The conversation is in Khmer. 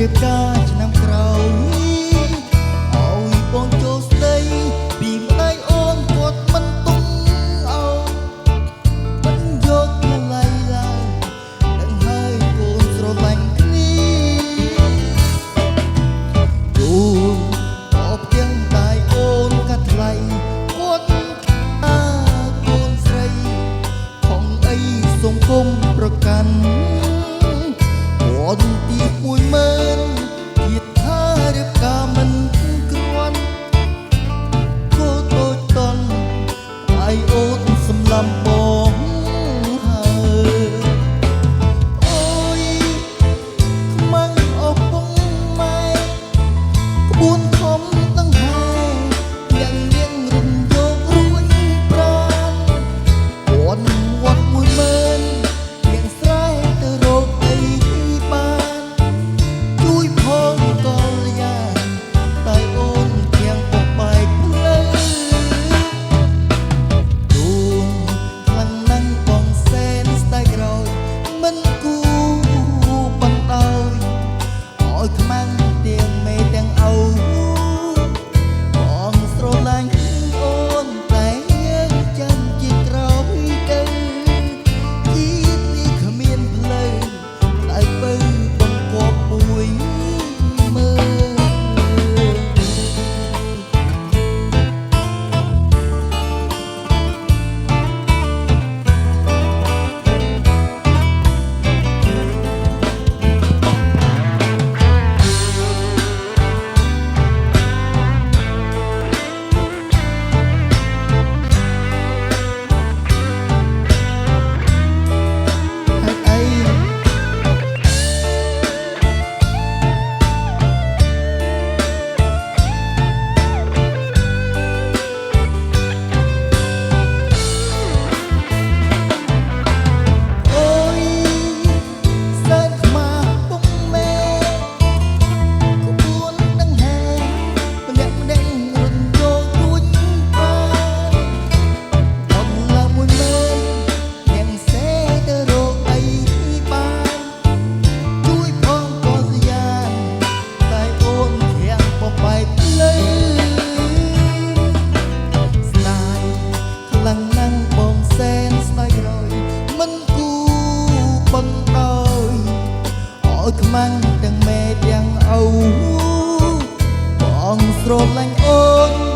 បការឆ្នាំក្រោយឲ្យបងចូលស្ដីពីម្ដាយអូនគាត់មិនទុំឲ្យមិនយកថ្លៃឡើយដឹងហើយកូនស្រឡាញ់គ្នាទូលអបទាំងតែអូនកាត់ថ្លៃគាត់អាកូនស្រីផងអីសុំគុំប្រកាន់គាត់ទី10000ទៀតថារៀបការមិនគ្រាន់គោដូចតន់ហើយអូនសម្លំបងហើយអូយខ្មាំងអពុងម៉ែក្បួនធំដង្ហែយ៉ាងលៀងរំយករួចប្រានគាត់វត្ត10000លៀងស្រែទៅរកអីបានជួយផងកលយាតែអូនទាំងបបែកផ្លូវទូនខ្លាំងណាស់បងសែនស្ដាយក្រោយមិនគូបណ្ដោយឲ្យខ្មាំងទាំងមេទាំងឪបងស្រឡាញ់អូនតែយើងចាំជាក្រោយទៅជាតិនេះគ្មានផ្លូវតែបើបងគប់មួយមើលខ្មាំងទាំងមេទាំងឪបងស្រឡាញ់អូន